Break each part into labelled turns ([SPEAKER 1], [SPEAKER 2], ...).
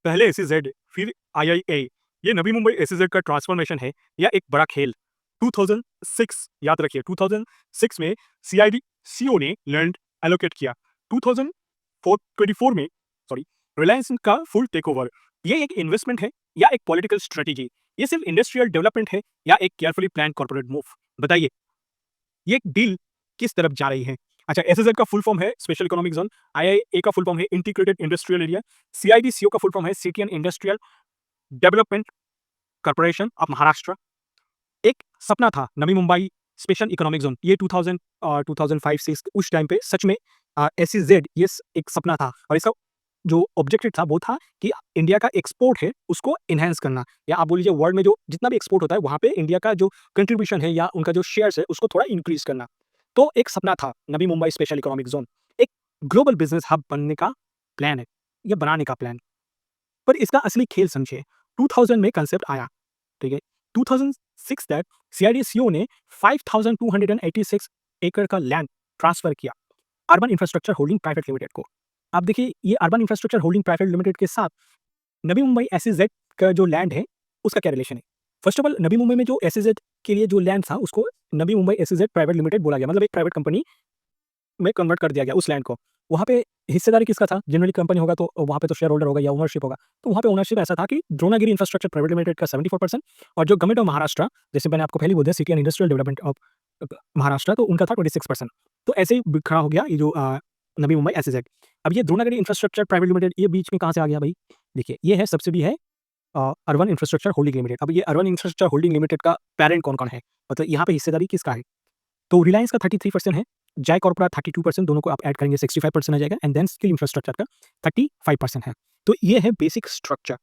[SPEAKER 1] पहले एसईजेड फिर आईआईए, ये नवी मुंबई एसईजेड का ट्रांसफॉर्मेशन है या एक बड़ा खेल। 2006 याद रखिए, 2006 में सीआईडी-सीओ ने लैंड एलोकेट किया। 2024 में सॉरी रिलायंस का फुल टेकओवर। ये एक इन्वेस्टमेंट है या एक पॉलिटिकल स्ट्रेटेजी? ये सिर्फ इंडस्ट्रियल डेवलपमेंट है या एक केयरफुली प्लान कॉर्पोरेट मूव? बताइए, ये डील किस तरफ जा रही है? अच्छा, एसईजेड का फुल फॉर्म है स्पेशल इकोनॉमिक जोन, आईआईए का फुल फॉर्म है इंटीग्रेटेड इंडस्ट्रियल एरिया, सीआईडी-सीओ का फुल फॉर्म है city and industrial development corporation of Maharashtra. एक सपना था Navi Mumbai special economic zone, ये 2005-6 उस टाइम पे सच में एसईजेड ये एक सपना था और इसका जो ऑब्जेक्टिव था वो था कि इंडिया का एक्सपोर्ट है उसको एनहांस करना, या आप बोल लीजिए वर्ल्ड में जो जितना भी एक्सपोर्ट होता है वहाँ पे इंडिया का जो कंट्रीब्यूशन है या उनका जो शेयर्स है उसको थोड़ा इंक्रीज करना। तो एक सपना था Navi Mumbai special economic zone, एक ग्लोबल बिजनेस हब बनने का प्लान है, या बनाने का प्लान। पर इसका असली खेल समझिए, 2000 में कंसेप्ट आया, ठीक है। 2006 तक सीआईडी-सीओ ने 5286 एकड़ का लैंड ट्रांसफर किया urban infrastructure holding private limited को। अब देखिए, ये urban infrastructure holding private limited के साथ नवी मुंबई एसईजेड का जो लैंड है उसका क्या रिलेशन है? First of all, Navi Mumbai में जो एसईजेड के लिए जो लैंड था उसको Navi Mumbai SEZ private limited बोला गया, मतलब एक प्राइवेट कंपनी में कन्वर्ट कर दिया गया उस लैंड को। वहाँ पे हिस्सेदारी किसका था? जनरली कंपनी होगा तो वहाँ पे तो शेयर होल्डर होगा या ओनरशिप होगा। तो वहाँ पे ओनरशिप ऐसा था कि द्रोणागिरी इंफ्रास्ट्रक्चर प्राइवेट लिमिटेड का 74% और जो गवर्नमेंट ऑफ महाराष्ट्र, जैसे मैंने आपको पहले बोल दिया city and industrial development of Maharashtra, तो उनका था 26%। तो ऐसे ही खड़ा हो गया ये जो नवी मुंबई एसईजेड। अब ये द्रोणागिरी इंफ्रास्ट्रक्चर प्राइवेट लिमिटेड ये बीच में कहाँ से आ गया भाई? देखिए, ये है सब्सिडी है अर्बन इंफ्रास्ट्रक्चर होल्डिंग लिमिटेड। अब ये अर्बन इंफ्रास्ट्रक्चर होल्डिंग लिमिटेड का पैरेंट कौन-कौन है? मतलब यहाँ पे हिस्सेदारी किसका है? तो रिलायंस का 33% है, जाय कॉर्प का 32%, दोनों को आप ऐड करेंगे 65% आ जाएगा एंड देन स्किल इंफ्रास्ट्रक्चर का 35% है। तो ये है बेसिक स्ट्रक्चर।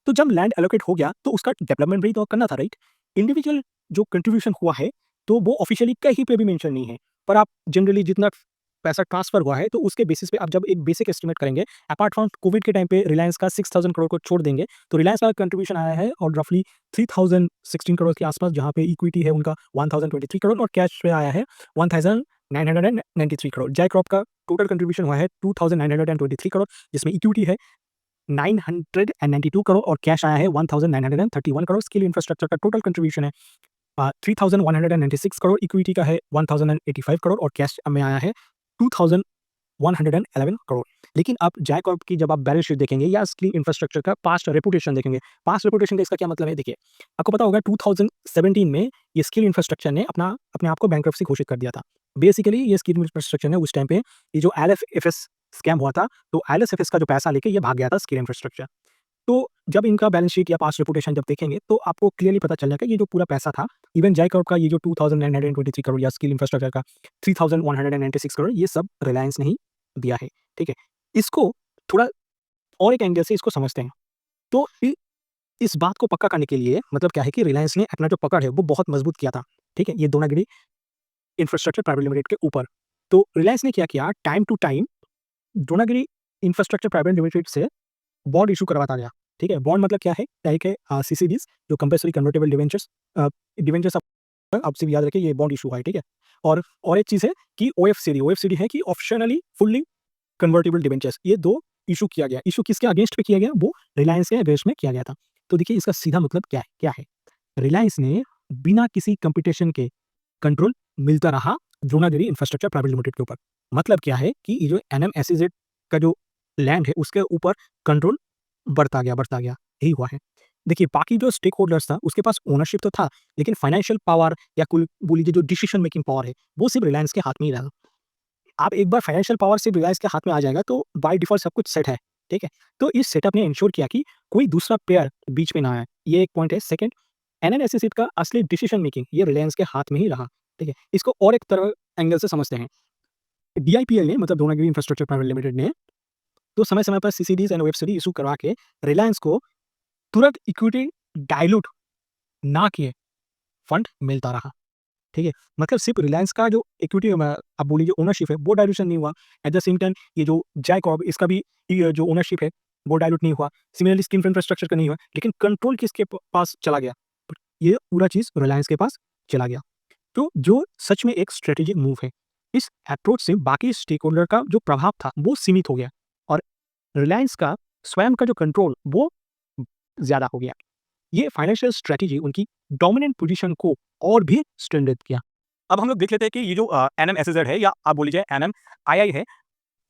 [SPEAKER 1] तो जब लैंड एलोकेट हो गया तो उसका डेवलपमेंट भी तो करना था, राइट? इंडिविजुअल जो कंट्रीब्यूशन हुआ है तो वो ऑफिशियली कहीं पे भी मेंशन नहीं है, पर आप जनरली जितना पैसा ट्रांसफर हुआ है तो उसके बेसिस पे आप जब एक बेसिक एस्टिमेट करेंगे, अपार्ट फ्रॉम कोविड के टाइम पे रिलायंस का 6000 करोड़ को छोड़ देंगे तो रिलायंस का कंट्रीब्यूशन आया है और रफली 3016 करोड़ के आसपास, जहाँ पे इक्विटी है उनका 1023 करोड़ और कैश पे आया है 1993 करोड़। जय क्रॉप का टोटल कंट्रीब्यूशन हुआ है 2923 करोड़, जिसमें इक्विटी है 992 करोड़ और कैश आया है 1931 करोड़। स्किल इंफ्रास्ट्रक्चर का टोटल कंट्रीब्यूशन है 3196 करोड़, इक्विटी का है 1085 करोड़ और कैश में आया है 2111 करोड़। लेकिन अब जाय कॉर्प की जब आप बैलेंस शीट देखेंगे या स्किल इंफ्रास्ट्रक्चर का पास्ट रेपुटेशन देखेंगे, पास्ट रेपुटेशन का इसका क्या मतलब है? देखिए, आपको पता होगा 2017 में ये स्किल इंफ्रास्ट्रक्चर ने अपने आप को बैंकरप्सी घोषित कर दिया था। बेसिकली ये स्किल इंफ्रास्ट्रक्चर ने उस टाइम पे ये जो एलएफएफएस स्कैम हुआ था, तो एलएफएफएस का जो पैसा लेके ये भाग गया था स्किल इंफ्रास्ट्रक्चर। तो जब इनका बैलेंस शीट या पास्ट रेपुटेशन जब देखेंगे तो आपको क्लियरली पता चल जाएगा ये जो पूरा पैसा था, इवन जय कॉर्प का ये जो 2923 करोड़ या स्किल इंफ्रास्ट्रक्चर का 3196 करोड़, ये सब रिलायंस ने ही दिया है, ठीक है? इसको थोड़ा और एक एंगल से इसको समझते हैं। तो इस बात को पक्का करने के लिए मतलब क्या है कि रिलायंस ने अपना जो पकड़ है वो बहुत मजबूत किया था, ठीक है? ये द्रोणागिरी इंफ्रास्ट्रक्चर प्राइवेट लिमिटेड के ऊपर। तो रिलायंस ने क्या किया, time to time Dronagiri infrastructure private limited से बॉन्ड इश्यू करवाता गया, ठीक है? बॉन्ड मतलब क्या है? लाइक है सीसीडीज़, जो कंपल्सरी कन्वर्टिबल डिबेंचर्स, डिबेंचर्स आप सिर्फ याद रखिए ये बॉन्ड इश्यू हुआ है, ठीक है? और एक चीज़ है कि ओएफसीडी है कि ऑप्शनली फुल्ली कन्वर्टिबल डिबेंचर्स, ये 2 इश्यू किया गया। इश्यू किसके अगेंस्ट पे किया गया? वो रिलायंस के अगेंस्ट में किया गया था। तो देखिए, इसका सीधा मतलब क्या है? रिलायंस ने बिना किसी कॉम्पिटिशन के कंट्रोल मिलता रहा द्रोणागिरी इंफ्रास्ट्रक्चर प्राइवेट लिमिटेड के ऊपर। मतलब क्या है कि ये जो एनएमएसईजेड का जो लैंड है उसके ऊपर कंट्रोल बढ़ता गया, यही हुआ है। देखिए, बाकी जो स्टेक होल्डर्स था उसके पास ओनरशिप तो था, लेकिन फाइनेंशियल पावर या कुल बोल लीजिए जो डिसीजन मेकिंग पावर है वो सिर्फ रिलायंस के हाथ में ही रहा। आप एक बार फाइनेंशियल पावर सिर्फ रिलायंस के हाथ में आ जाएगा तो बाय डिफ़ॉल्ट सब कुछ सेट है, ठीक है? तो इस सेटअप ने इंश्योर किया कि कोई दूसरा प्लेयर बीच में ना आए, ये एक पॉइंट है। सेकंड, एनएनएसएस का असली डिसीजन मेकिंग ये रिलायंस के हाथ में ही रहा, ठीक है? इसको और एक तरह एंगल से समझते हैं। डीआईपीएल ने मतलब द्रोणागिरी इंफ्रास्ट्रक्चर प्राइवेट लिमिटेड ने तो समय-समय पर सीसीडीज़ एंड ओएफसीडी इश्यू करवा के रिलायंस को तुरंत इक्विटी डाइल्यूट ना किए फंड मिलता रहा, ठीक है? मतलब सिर्फ रिलायंस का जो इक्विटी आप बोलिए जो ओनरशिप है वो डाइल्यूशन नहीं हुआ। एट द सेम टाइम ये जो जय कॉर्प इसका भी ये जो ओनरशिप है वो डाइल्यूट नहीं हुआ। सिमिलरली स्किल इंफ्रास्ट्रक्चर का नहीं हुआ, लेकिन कंट्रोल किसके पास चला गया? ये पूरा चीज़ रिलायंस के पास चला गया। तो जो सच में एक स्ट्रेटेजिक मूव है। इस अप्रोच से बाकी स्टेक होल्डर का जो प्रभाव था वो सीमित हो गया और रिलायंस का स्वयं का जो कंट्रोल वो ज़्यादा हो गया। ये फाइनेंशियल स्ट्रैटेजी उनकी डोमिनेंट पोजीशन को और भी स्ट्रेंथेन किया। अब हम लोग देख लेते हैं कि ये जो एनएमएसएज़ेड है या आप बोल लीजिए एनएमआईआई है,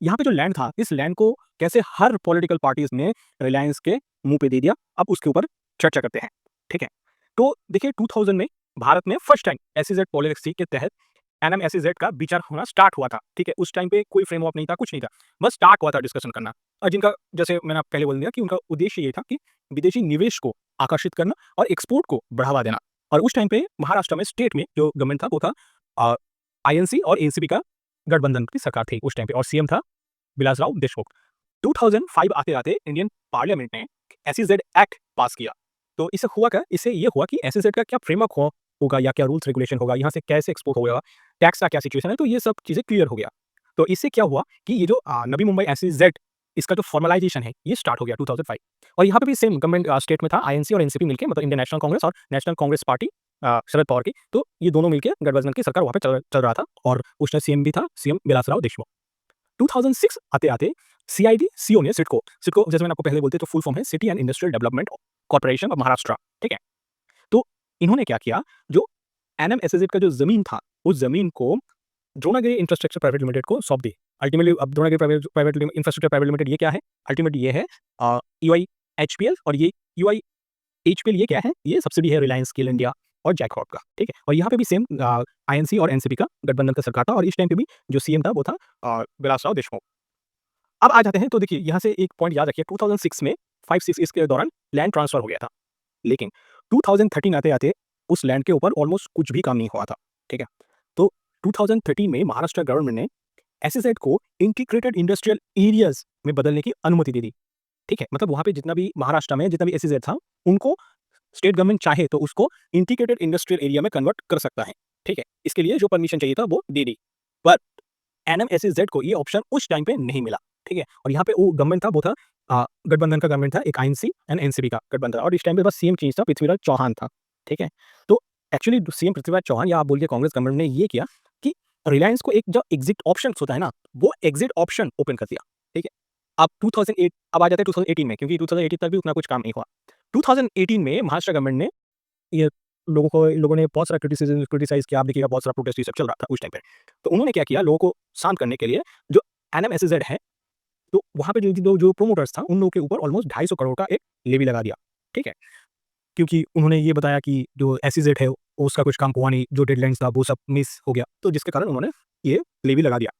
[SPEAKER 1] यहाँ पे जो लैंड था, इस लैंड को कैसे हर पॉलिटिकल पार्टीज़ ने रिलायंस के मुँह पे दे दिया। अब उसके ऊपर चर्चा करते हैं, ठीक है? तो देखिए 2000 में भारत में फर्स्ट टाइम एसईजेड पॉलिसी के तहत एनएमएसईजेड का विचार होना स्टार्ट हुआ था, ठीक है? उस टाइम पे कोई फ्रेमवर्क नहीं था, कुछ नहीं था, बस स्टार्ट हुआ था डिस्कशन करना। और जिनका जैसे मैंने आपको पहले बोल दिया कि उनका उद्देश्य ये था कि विदेशी निवेश को आकर्षित करना और एक्सपोर्ट को बढ़ावा देना। और उस टाइम पे महाराष्ट्र में स्टेट में जो गवर्नमेंट था वो था आईएनसी और एनसीपी का गठबंधन की सरकार थी उस टाइम पे और सीएम था विलासराव देशमुख। 2005 आते-आते इंडियन पार्लियामेंट ने एसईजेड एक्ट पास किया। तो इससे हुआ क्या? इससे ये हुआ कि एसईजेड का क्या फ्रेमवर्क होगा या क्या रूल्स रेगुलेशन होगा, यहाँ से कैसे एक्सपोर्ट होगा, टैक्स का क्या सिचुएशन है, तो ये सब चीज़ें क्लियर हो गया। तो इससे क्या हुआ कि ये जो नवी मुंबई एसईजेड इसका जो फॉर्मलाइजेशन है, ये स्टार्ट हो गया 2005 और यहाँ पे भी सेम गवर्नमेंट स्टेट में था आईएनसी और एनसीपी मिलके मतलब इंडियन नेशनल कांग्रेस और नेशनल कांग्रेस पार्टी शरद पवार की, तो ये दोनों मिलके गठबंधन की सरकार वहाँ पे चल रहा था और उस टाइम सीएम भी था सीएम विलासराव देशमुख। 2006 आते-आते सीआईडी-सीओ ने सिडको जैसे मैंने आपको पहले बोलते तो फुल फॉर्म है city and industrial development corporation of Maharashtra, ठीक है? तो इन्होंने क्या किया, जो एनएमएसएज़ेड का जो ज़मीन था, उस ज़मीन को द्रोणागिरी इंफ्रास्ट्रक्चर प्राइवेट लिमिटेड को सौंप दी। अल्टीमेटली अब Dronagiri private infrastructure private limited ये क्या है? अल्टीमेटली ये है यूआईएचपीएल और ये यूआईएचपीएल ये क्या है? ये सब्सिडी है रिलायंस स्किल इंडिया और जैकहॉट का, ठीक है? और यहाँ पे भी सेम आईएनसी और एनसीपी का गठबंधन का सरकार था और इस टाइम पे भी जो सीएम था वो था विलासराव देशमुख। अब आ जाते हैं तो देखिए यहाँ से एक पॉइंट याद रखिए 2006 में 5-6 ईयर्स के दौरान लैंड ट्रांसफर हो गया था। लेकिन 2013 आते-आते उस लैंड के ऊपर ऑलमोस्ट कुछ भी काम नहीं हुआ था, ठीक है? तो 2013 में महाराष्ट्र गवर्नमेंट ने एसईजेड को इंटीग्रेटेड इंडस्ट्रियल एरियाज़ में बदलने की अनुमति दे दी, ठीक है? मतलब वहाँ पे जितना भी महाराष्ट्र में जितना भी एसईजेड था, उनको स्टेट गवर्नमेंट चाहे तो उसको इंटीग्रेटेड इंडस्ट्रियल एरिया में कन्वर्ट कर सकता है, ठीक है? इसके लिए जो परमिशन चाहिए था वो दे दी। पर एनएमएसईजेड को ये ऑप्शन उस टाइम पे नहीं मिला, ठीक है? और यहाँ पे वो गवर्नमेंट था वो था गठबंधन का गवर्नमेंट था, एक आईएनसी एंड एनसीपी का गठबंधन और इस टाइम पे बस सेम चीज़ था पृथ्वीराज चौहान था, ठीक है? तो एक्चुअली सीएम पृथ्वीराज चौहान या आप बोलिए कांग्रेस गवर्नमेंट ने ये किया कि रिलायंस को एक जो एग्जिट ऑप्शन होता है ना, वो एग्जिट ऑप्शन ओपन कर दिया, ठीक है? अब 2008 अब आ जाते हैं 2018 में क्योंकि 2018 तक भी उतना कुछ काम नहीं हुआ। 2018 में महाराष्ट्र गवर्नमेंट ने ये लोगों ने बहुत सारा क्रिटिसाइज़ किया, आप देखिएगा बहुत सारा प्रोटेस्ट ये सब चल रहा था उस टाइम पे। तो उन्होंने क्या किया लोगों को शांत करने के लिए जो एनएमएसएज़ेड है, तो वहाँ पे जो प्रोमोटर्स था उन लोगों के ऊपर ऑलमोस्ट 250 करोड़ का एक लेवी लगा दिया, ठीक है? क्योंकि उन्होंने ये बताया कि जो एसईजेड है उसका कुछ काम हुआ नहीं, जो डेडलाइन्स था वो सब मिस हो गया, तो जिसके कारण उन्होंने ये लेवी लगा दिया।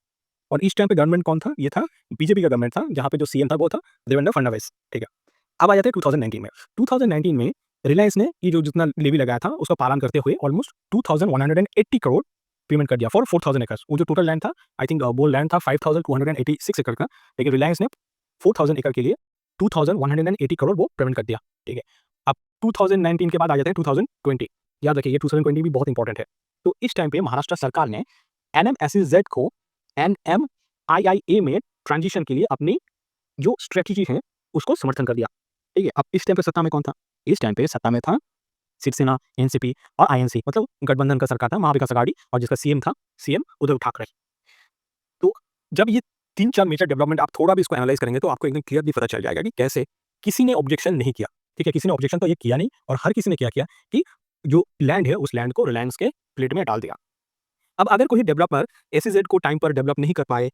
[SPEAKER 1] और इस टाइम पे गवर्नमेंट कौन था? ये था बीजेपी का गवर्नमेंट था, जहाँ पे जो सीएम था वो था देवेंद्र फडणवीस, ठीक है? अब आ जाते हैं 2019 में। 2019 में रिलायंस ने ये जो जितना लेवी लगाया था उसका पालन करते हुए ऑलमोस्ट 2180 करोड़ पेमेंट कर दिया फॉर 4000 एकर्स। वो जो टोटल लैंड था आई थिंक वो लैंड था 5286 एकड़ का, लेकिन रिलायंस ने 4000 एकड़ के लिए 2180 करोड़ वो पेमेंट कर दिया, ठीक है? अब 2019 के बाद आ जाते हैं 2020। याद रखिए ये 2020 भी बहुत इंपॉर्टेंट है। तो इस टाइम पे महाराष्ट्र सरकार ने एनएमएसईजेड को एनएमआईआईए में ट्रांजिशन के लिए अपनी जो स्ट्रैटेजी है उसको समर्थन कर दिया, ठीक है? अब इस टाइम पे सत्ता में कौन था? इस टाइम पे सत्ता में था शिवसेना, एनसीपी और आईएनसी मतलब गठबंधन का सरकार था, महाविकास आघाड़ी और जिसका सीएम था सीएम उद्धव ठाकरे। तो जब ये 3-4 मेजर डेवलपमेंट आप थोड़ा भी इसको एनालाइज़ करेंगे तो आपको एकदम क्लियरली पता चल जाएगा कि कैसे किसी ने ऑब्जेक्शन नहीं किया, ठीक है? किसी ने ऑब्जेक्शन तो ये किया नहीं और हर किसी ने क्या किया कि जो लैंड है उस लैंड को रिलायंस के प्लेट में डाल दिया। अब अगर कोई डेवलपर एसईजेड को टाइम पर डेवलप नहीं कर पाए,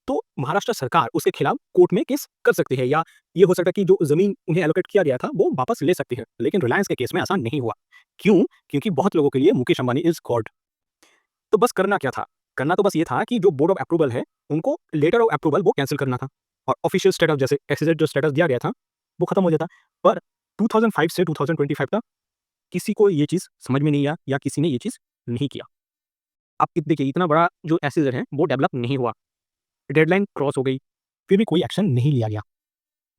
[SPEAKER 1] तो महाराष्ट्र सरकार उसके खिलाफ कोर्ट में केस कर सकती है या ये हो सकता है कि जो ज़मीन उन्हें एलोकेट किया गया था, वो वापस ले सकती है। लेकिन रिलायंस के केस में ऐसा नहीं हुआ। क्यों? क्योंकि बहुत लोगों के लिए मुकेश अंबानी इज़ गॉड। तो बस करना क्या था? करना तो बस ये था कि जो बोर्ड ऑफ अप्रूवल है, उनको लेटर ऑफ अप्रूवल वो कैंसल करना था और ऑफिशियल स्टेटस जैसे एसईजेड जो स्टेटस दिया गया था, वो खत्म हो जाता। पर 2005 से 2025 तक किसी को ये चीज़ समझ में नहीं आया या किसी ने ये चीज़ नहीं किया। अब देखिए इतना बड़ा जो एसईजेड है, वो डेवलप नहीं हुआ। डेडलाइन क्रॉस हो गई, फिर भी कोई एक्शन नहीं लिया गया।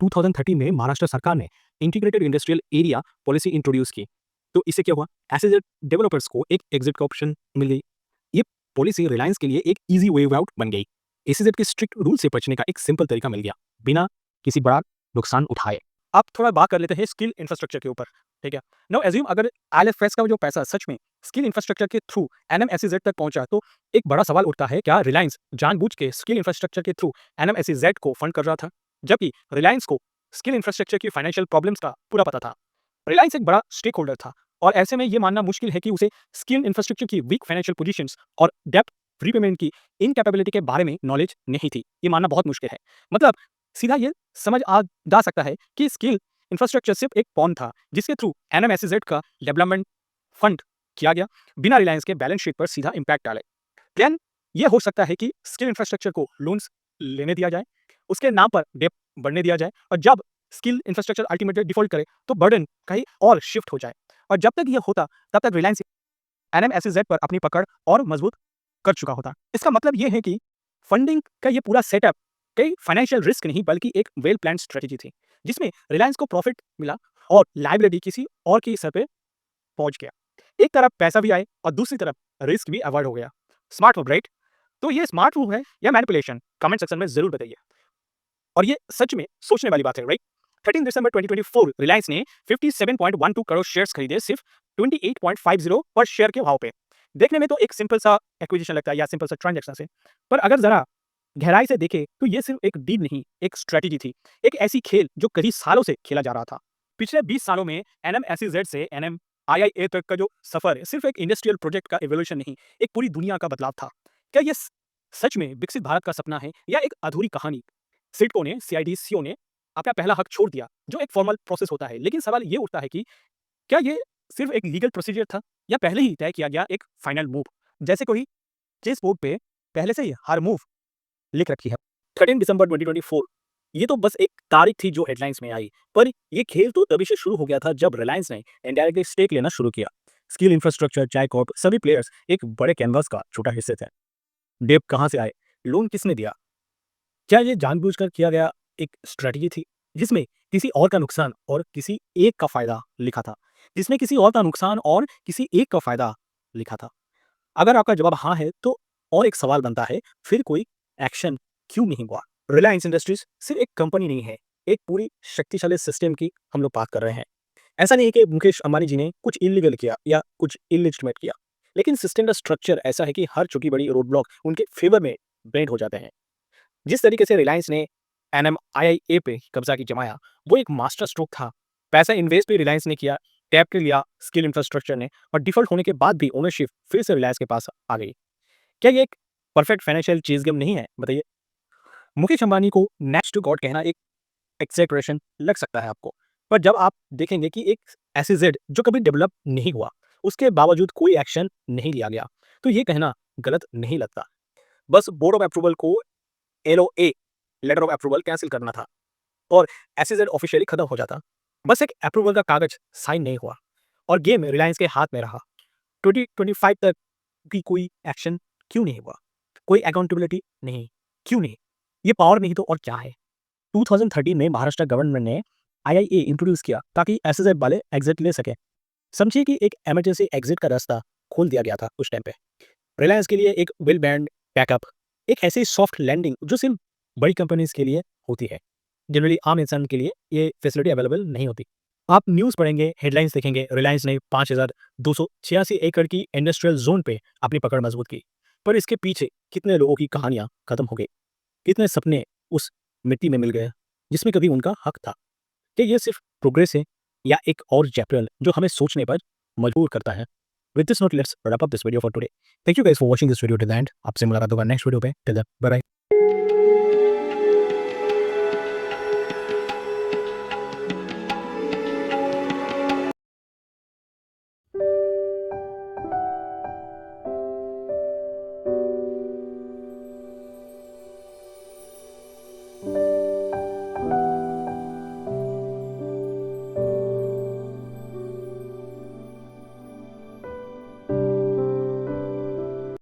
[SPEAKER 1] 2013 में महाराष्ट्र सरकार ने integrated industrial area policy introduce की। तो इससे क्या हुआ? एसईजेड डेवलपर्स को एक एग्जिट का ऑप्शन मिल गई। ये पॉलिसी रिलायंस के लिए एक ईज़ी वे आउट बन गई। एसईजेड के स्ट्रिक्ट रूल से बचने का एक सिंपल तरीका मिल गया, बिना किसी बड़ा नुकसान उठाए। अब थोड़ा बात कर लेते हैं स्किल इंफ्रास्ट्रक्चर के ऊपर, ठीक है? नाउ एज्यूम अगर आईएलएफएस का जो पैसा सच में स्किल इंफ्रास्ट्रक्चर के थ्रू एनएमएसईजेड तक पहुंचा, तो एक बड़ा सवाल उठता है, क्या रिलायंस जानबूझ के स्किल इंफ्रास्ट्रक्चर के थ्रू एनएमएसईजेड को फंड कर रहा था? जबकि रिलायंस को स्किल इंफ्रास्ट्रक्चर की फाइनेंशियल प्रॉब्लम्स का पूरा पता था। रिलायंस एक बड़ा स्टेक होल्डर था और ऐसे में ये मानना मुश्किल है कि उसे स्किल इंफ्रास्ट्रक्चर की वीक फाइनेंशियल पोजीशंस और डेब्ट रीपेमेंट की इनकैपेबिलिटी के बारे में नॉलेज नहीं थी। ये मानना बहुत मुश्किल है। मतलब सीधा ये समझ आ जा सकता है कि स्किल इंफ्रास्ट्रक्चर सिर्फ एक पॉन था जिसके थ्रू एनएमएसजेड का डेवलपमेंट फंड किया गया, बिना रिलायंस के बैलेंस शीट पर सीधा इम्पैक्ट डाले। प्लान ये हो सकता है कि स्किल इंफ्रास्ट्रक्चर को लोन्स लेने दिया जाए, उसके नाम पर डेप बढ़ने दिया जाए और जब स्किल इंफ्रास्ट्रक्चर अल्टीमेटली डिफॉल्ट करे तो बर्डन कहीं और शिफ्ट हो जाए। और जब तक ये होता तब तक रिलायंस एनएमएसजेड पर अपनी पकड़ और मजबूत कर चुका होता। इसका मतलब ये है कि फंडिंग का ये पूरा सेटअप कई फाइनेंशियल रिस्क नहीं बल्कि एक वेल प्लान स्ट्रेटेजी थी जिसमें रिलायंस को प्रॉफिट मिला और लाइबिलिटी किसी और की सर पे पहुंच गया। एक तरफ पैसा भी आए और दूसरी तरफ रिस्क भी अवॉइड हो गया। Smart move, right? तो ये स्मार्ट मूव है या मैनिपुलेशन, कमेंट सेक्शन में जरूर बताइए। और ये सच में सोचने वाली बात है, राइट? 13 दिसंबर 2024 रिलायंस ने 57.12 करोड़ शेयर्स खरीदे सिर्फ 28.50 पर शेयर के भाव पे। देखने में तो एक सिंपल सा एक्विजिशन लगता है या सिंपल सा ट्रांजैक्शन है, पर अगर जरा गहराई से देखें तो ये सिर्फ एक डील नहीं, एक स्ट्रेटेजी थी, एक ऐसी खेल जो कई सालों से खेला जा रहा था। पिछले 20 सालों में एनएमएसईजेड से एनएमआईआईए तक का जो सफर सिर्फ एक इंडस्ट्रियल प्रोजेक्ट का एवोल्यूशन नहीं, एक पूरी दुनिया का बदलाव था। क्या ये सच में विकसित भारत का सपना है या एक अधूरी कहानी? सिडको ने, सीआईडी ने अपना पहला हक छोड़ दिया, जो एक फॉर्मल प्रोसेस होता है, लेकिन सवाल ये उठता है कि क्या ये सिर्फ एक लीगल प्रोसीजर था या पहले ही तय किया गया एक फाइनल मूव, जैसे कोई चेस बोर्ड पे पहले से ही हर मूव लिख रखी है। 13 दिसंबर 2024 ये तो बस एक तारीख थी जो हेडलाइंस में आई, पर ये खेल तो तभी से शुरू हो गया था जब रिलायंस ने इनडायरेक्टली स्टेक लेना शुरू किया। स्किल इंफ्रास्ट्रक्चर, चाय कॉर्प, सभी प्लेयर्स एक बड़े कैनवास का छोटा हिस्से थे। डेप कहां से आए, लोन किसने दिया, क्या ये जानबूझकर किया गया एक स्ट्रेटजी थी जिसमें किसी और का नुकसान और किसी एक का फायदा लिखा था, जिसमें किसी और का नुकसान और किसी एक का फायदा लिखा था? अगर आपका जवाब हाँ है तो और एक सवाल बनता है, फिर कोई एक्शन क्यों नहीं हुआ? रिलायंस इंडस्ट्रीज सिर्फ एक कंपनी नहीं है, एक पूरी शक्तिशाली सिस्टम की हम लोग बात कर रहे हैं। ऐसा नहीं है कि मुकेश अंबानी जी ने कुछ इलीगल किया या कुछ इलिजिटमेट किया, लेकिन सिस्टम का स्ट्रक्चर ऐसा है कि हर छोटी बड़ी रोड ब्लॉक उनके फेवर में बेंड हो जाते हैं। जिस तरीके से रिलायंस ने एनएमआईआईए पे कब्जा की जमाया, वो एक मास्टर स्ट्रोक था। पैसा इन्वेस्ट भी रिलायंस ने किया, टैप के लिया स्किल इंफ्रास्ट्रक्चर ने, और डिफॉल्ट होने के बाद भी ओनरशिप फिर से रिलायंस के पास आ गई। क्या ये एक परफेक्ट फाइनेंशियल चीज गेम नहीं है? बताइए। मुकेश अंबानी को नेक्स्ट टू गॉड कहना एक एक्सेक्रेशन लग सकता है आपको, पर जब आप देखेंगे कि एक एसईजेड जो कभी डेवलप नहीं हुआ, उसके बावजूद कोई एक्शन नहीं लिया गया, तो ये कहना गलत नहीं लगता। बस बोर्ड ऑफ अप्रूवल को LOA, letter of approval cancel करना था और एसईजेड ऑफिशियली खत्म हो जाता। बस एक अप्रूवल का कागज साइन नहीं हुआ और गेम रिलायंस के हाथ में रहा। 2025 तक की कोई एक्शन क्यों नहीं हुआ? कोई अकाउंटेबिलिटी नहीं, क्यों नहीं? ये पावर नहीं तो और क्या है? 2013 में महाराष्ट्र गवर्नमेंट ने आईआईए इंट्रोड्यूस किया ताकि एसएसएफ वाले एग्जिट ले सके। समझिए कि एक इमरजेंसी एग्जिट का रास्ता खोल दिया गया था उस टाइम पे। रिलायंस के लिए एक वेल बैंड बैकअप, एक ऐसी सॉफ्ट लैंडिंग जो सिर्फ बड़ी कंपनीज के लिए होती है। जनरली आम इंसान के लिए ये फैसिलिटी अवेलेबल नहीं होती। आप न्यूज़ पढ़ेंगे, हेडलाइंस देखेंगे, रिलायंस ने 5,286 एकड़ की इंडस्ट्रियल जोन पे अपनी पकड़ मजबूत की, पर इसके पीछे कितने लोगों की कहानियां खत्म हो गई, कितने सपने उस मिट्टी में मिल गए जिसमें कभी उनका हक था? क्या ये सिर्फ प्रोग्रेस है या एक और चैप्टर जो हमें सोचने पर मजबूर करता है? With this note, let's wrap up this video for today. Thank you guys for watching this video till the end. आपसे मुलाकात होगा नेक्स्ट वीडियो पे। Till then, bye bye.